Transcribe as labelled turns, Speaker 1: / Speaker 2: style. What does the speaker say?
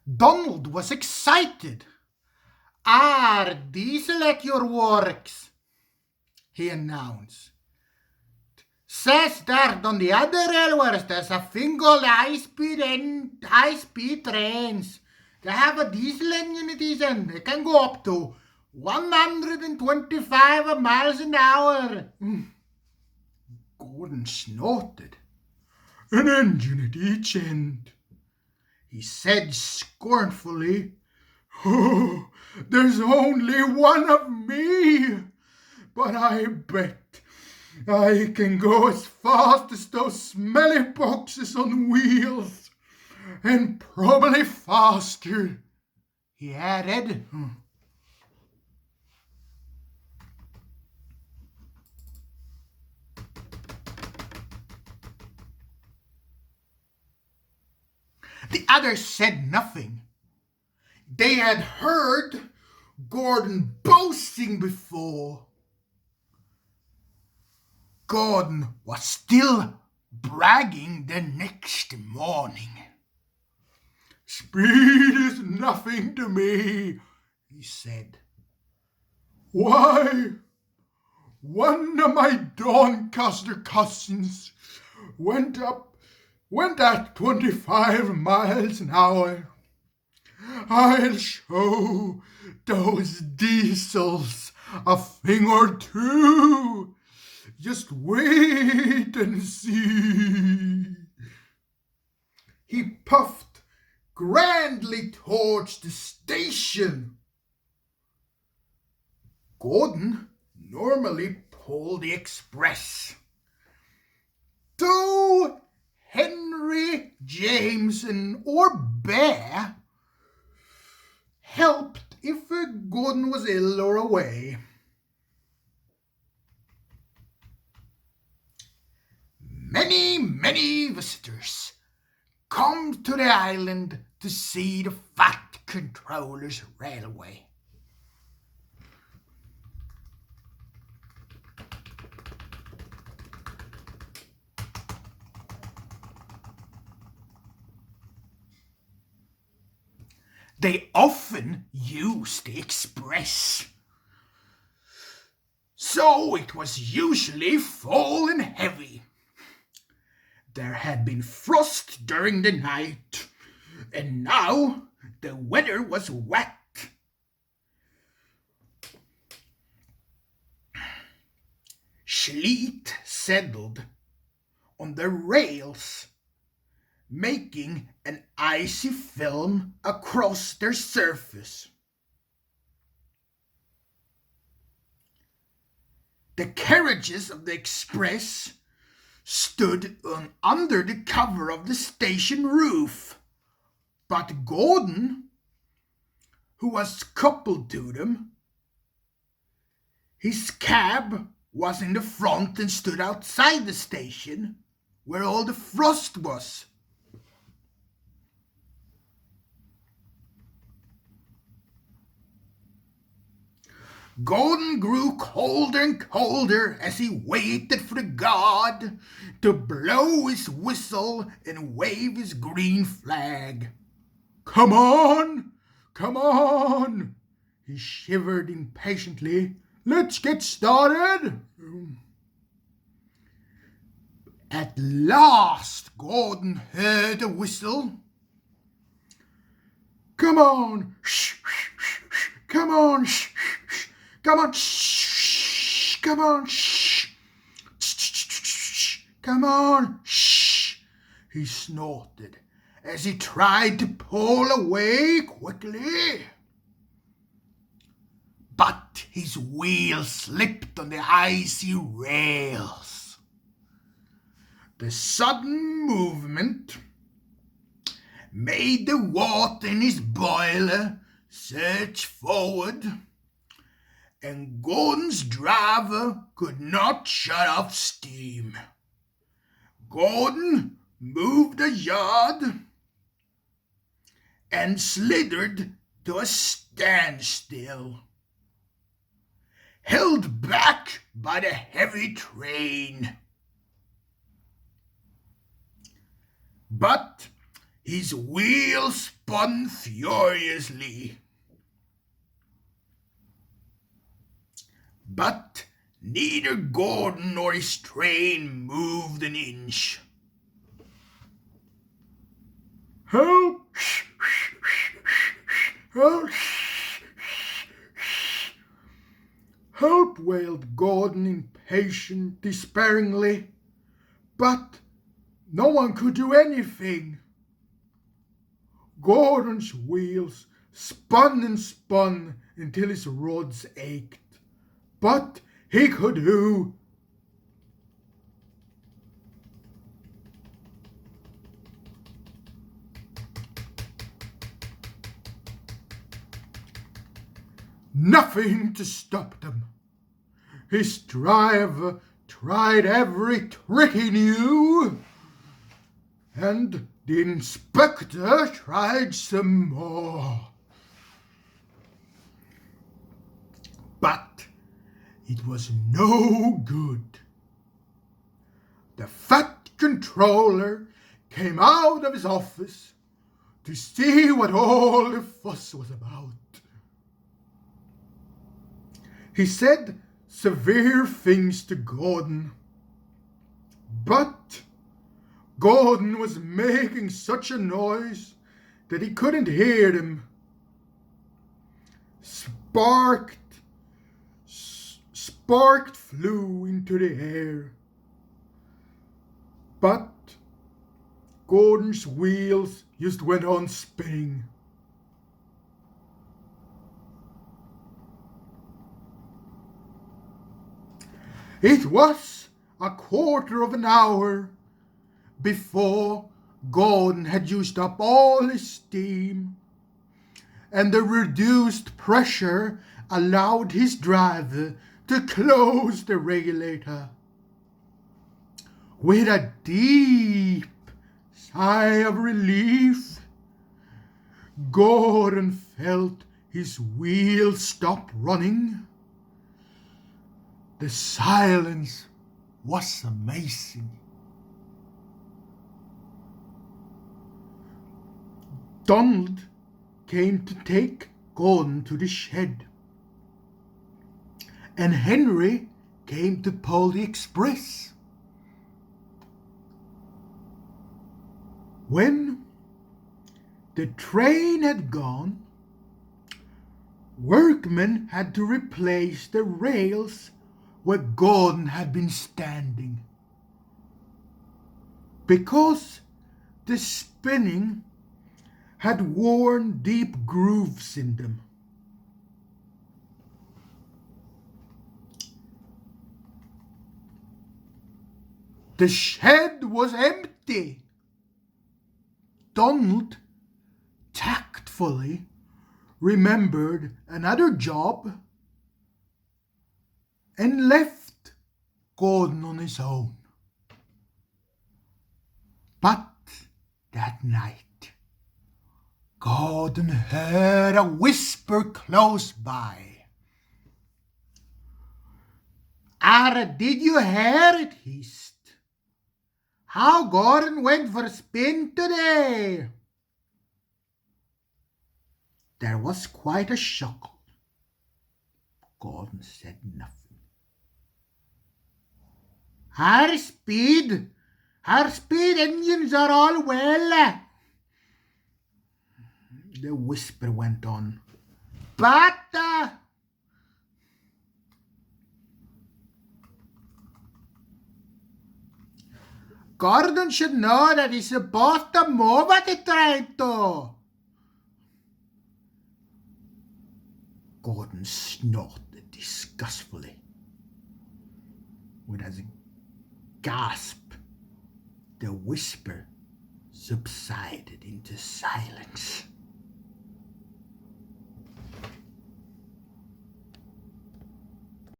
Speaker 1: Donald was excited. "Are diesel at your works?" he announced. "Says that on the other railways there's a thing called high-speed trains. They have a diesel engine in these, and they can go up to 125 miles an hour." Gordon snorted. "An engine at each end," he said scornfully. "Oh, there's only one of me, but I bet I can go as fast as those smelly boxes on wheels, and probably faster," he added. The others said nothing. They had heard Gordon boasting before. Gordon was still bragging the next morning. "Speed is nothing to me," he said. "Why, one of my Doncaster cousins went at 25 miles an hour. I'll show those diesels a thing or two. Just wait and see." He puffed grandly towards the station. Gordon normally pulled the express. Though Henry, Jameson, or Bear helped if Gordon was ill or away. Many visitors come to the island to see the Fat Controller's Railway. They often use the express, so it was usually full and heavy. There had been frost during the night, and now the weather was wet. Sleet settled on the rails, making an icy film across their surface. The carriages of the express stood under the cover of the station roof, but Gordon, who was coupled to them, his cab was in the front and stood outside the station, where all the frost was. Gordon grew colder and colder as he waited for the guard to blow his whistle and wave his green flag. "Come on, come on," he shivered impatiently. "Let's get started." At last Gordon heard the whistle. "Come on, shh, shh, shh, shh. Come on, shh, shh, shh. Come on, shh, come on, shh, shh, shh, shh. Come on, shh," he snorted as he tried to pull away quickly. But his wheel slipped on the icy rails. The sudden movement made the water in his boiler surge forward, and Gordon's driver could not shut off steam. Gordon moved a yard and slithered to a standstill, held back by the heavy train. But his wheels spun spun furiously. But neither Gordon nor his train moved an inch. "Help! Help! Help!" wailed Gordon, impatient, despairingly. But no one could do anything. Gordon's wheels spun and spun until his rods ached. But he could do nothing to stop them. His driver tried every trick he knew, and the inspector tried some more. But it was no good. The fat controller came out of his office to see what all the fuss was about. He said severe things to Gordon, but Gordon was making such a noise that he couldn't hear them. Spark flew into the air, but Gordon's wheels just went on spinning. It was a quarter of an hour before Gordon had used up all his steam, and the reduced pressure allowed his driver to close the regulator. With a deep sigh of relief, Gordon felt his wheels stop running. The silence was amazing. Donald came to take Gordon to the shed, and Henry came to pull the express. When the train had gone, workmen had to replace the rails where Gordon had been standing, because the spinning had worn deep grooves in them. The shed was empty. Donald tactfully remembered another job and left Gordon on his own. But that night, Gordon heard a whisper close by. Did you hear it?" he hissed. "How Gordon went for a spin today?" There was quite a chuckle. Gordon said nothing. Her speed engines are all well," the whisper went on. "But Gordon should know that he's supposed to move at the train too." Gordon snorted disgustfully. With a gasp, the whisper subsided into silence.